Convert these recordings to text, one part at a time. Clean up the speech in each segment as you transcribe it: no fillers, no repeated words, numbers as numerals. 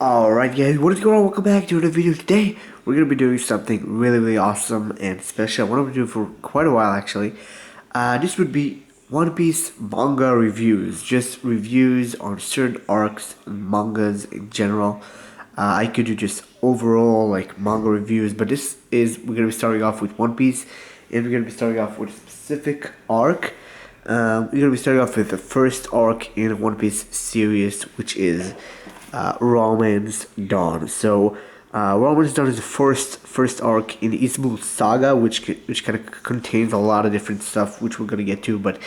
Alright guys, what is going on? Welcome back to another video. Today we're going to be doing something really awesome and special. I want to do for quite a while actually. This would be One Piece manga reviews. Just reviews on certain arcs and mangas in general. I could do just overall like manga reviews, but we're going to be starting off with One Piece, and we're going to be starting off with a specific arc. We're going to be starting off with the first arc in One Piece series, which is Romance Dawn. So Romance Dawn is the first arc in the East Blue Saga, which kind of contains a lot of different stuff, which we're gonna get to. But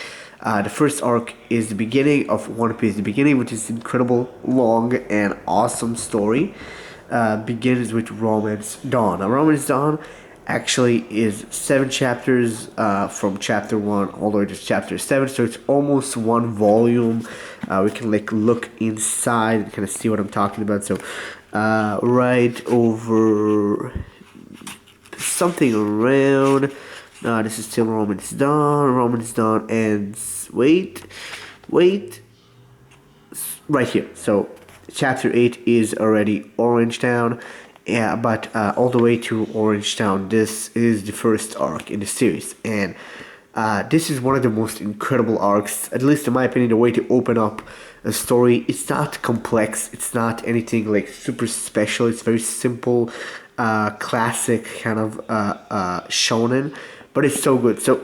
the first arc is the beginning of One Piece. The beginning, which is incredible, long and awesome story, begins with Romance Dawn. Now, Romance Dawn actually is 7 chapters from chapter 1 all the way to chapter 7, so it's almost one volume. We can like look inside and kind of see what I'm talking about. So right over something around this is still Romance Dawn ends right here. So chapter 8 is already Orange Town. Yeah, but all the way to Orange Town, this is the first arc in the series, and this is one of the most incredible arcs, at least in my opinion, the way to open up a story. It's not complex, it's not anything like super special, it's very simple, classic kind of shonen, but it's so good. So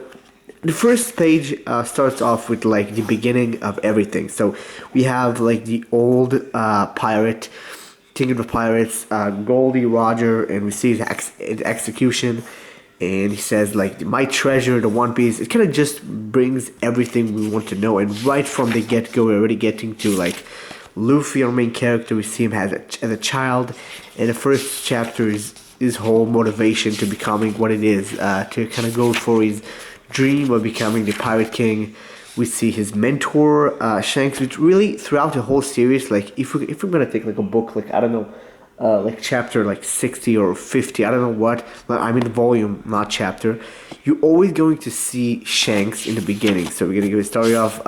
the first page starts off with like the beginning of everything. So we have like the old pirate, King of the Pirates, Goldie Roger, and we see his execution, and he says like, my treasure, the One Piece. It kind of just brings everything we want to know, and right from the get-go we're already getting to like Luffy, our main character. We see him as a child, and the first chapter is his whole motivation to becoming what it is, to kind of go for his dream of becoming the Pirate King. We see his mentor, Shanks, which really throughout the whole series, like if we're gonna take like a book, like I don't know, like chapter like 60 or 50, I don't know what, I mean volume, not chapter, you're always going to see Shanks in the beginning. So we're gonna give a story off.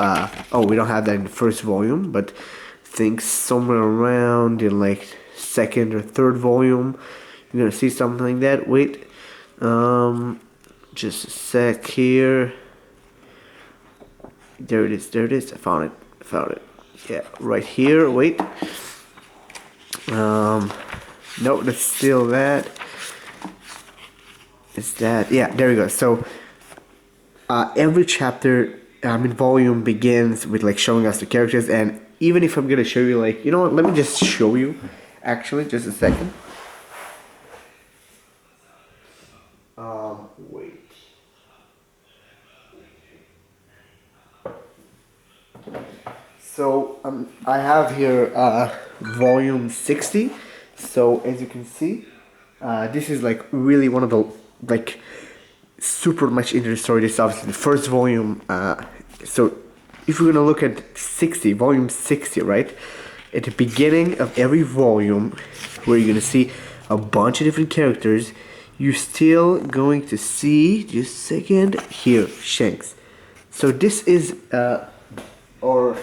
Oh, we don't have that in the first volume, but I think somewhere around in like second or third volume, you're gonna see something like that. Wait, just a sec here. There it is. I found it. Yeah, right here. Wait. No, that's still that. It's that. Yeah, there we go. So, every chapter, volume begins with like showing us the characters, and even if I'm gonna show you, like, you know what? Let me just show you. Actually, just a second. Wait. So I have here volume 60. So as you can see, this is like really one of the like super much into the story. This is obviously the first volume. So if we're gonna look at volume 60, right? At the beginning of every volume, where you're gonna see a bunch of different characters, you're still going to see, just a second, here, Shanks. So this is our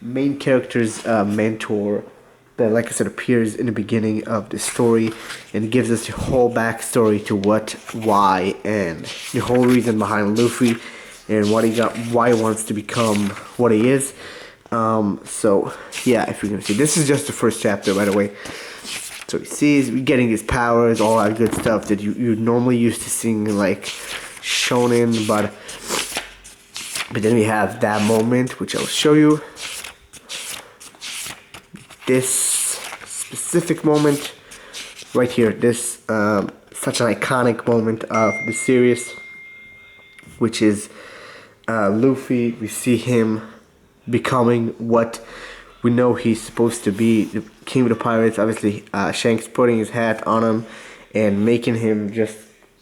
main character's mentor that, like I said, appears in the beginning of the story and gives us the whole backstory to what, why, and the whole reason behind Luffy and what he got, why he wants to become what he is. So yeah, if you're gonna see, this is just the first chapter, by the way. So he sees getting his powers, all that good stuff that you normally used to seeing like shonen, but then we have that moment, which I'll show you. This specific moment right here, this such an iconic moment of the series, which is Luffy. We see him becoming what we know he's supposed to be, the King of the Pirates. Obviously, Shanks putting his hat on him and making him just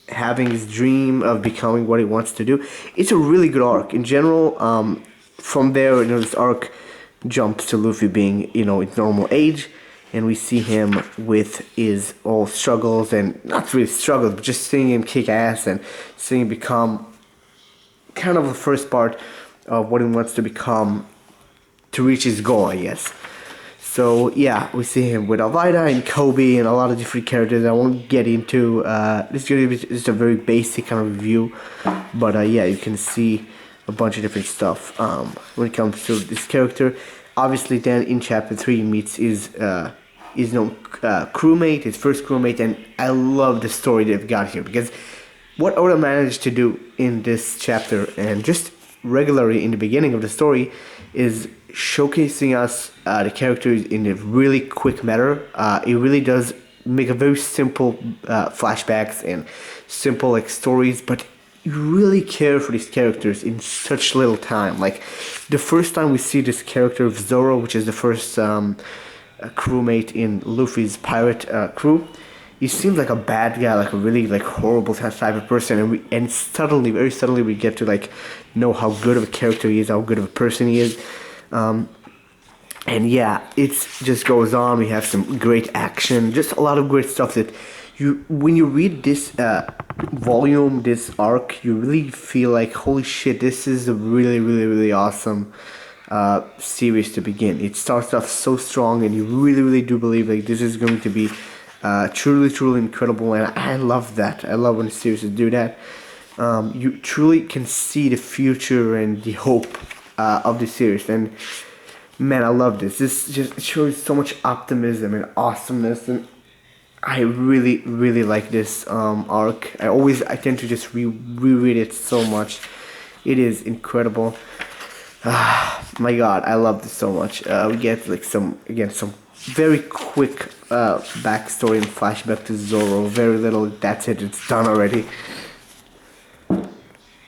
having his dream of becoming what he wants to do. It's a really good arc in general. From there, this arc jumps to Luffy being, his normal age, and we see him with his all struggles, and not really struggles, but just seeing him kick ass and seeing him become kind of the first part of what he wants to become to reach his goal, I guess. So yeah, we see him with Alvida and Kobe and a lot of different characters. I won't get into this is gonna be just a very basic kind of review, but yeah, you can see a bunch of different stuff when it comes to this character. Obviously, then in chapter 3 meets his no crewmate, his first crewmate, and I love the story they've got here because what Oda managed to do in this chapter and just regularly in the beginning of the story is showcasing us the characters in a really quick manner. It really does make a very simple flashbacks and simple like stories, but you really care for these characters in such little time. Like the first time we see this character of Zoro, which is the first crewmate in Luffy's pirate crew, he seems like a bad guy, like a really like horrible type of person, and suddenly, very suddenly, we get to like know how good of a character he is, how good of a person he is, and yeah, it just goes on. We have some great action, just a lot of great stuff that when you read this volume, this arc, you really feel like holy shit, this is a really, really, really awesome series to begin. It starts off so strong, and you really, really do believe like this is going to be truly, truly incredible, and I love that. I love when the series do that. You truly can see the future and the hope of the series, and man, I love this. This just shows so much optimism and awesomeness, and I really, really like this arc. I tend to just reread it so much. It is incredible. My God, I love this so much. We get like some very quick backstory and flashback to Zoro. Very little. That's it. It's done already.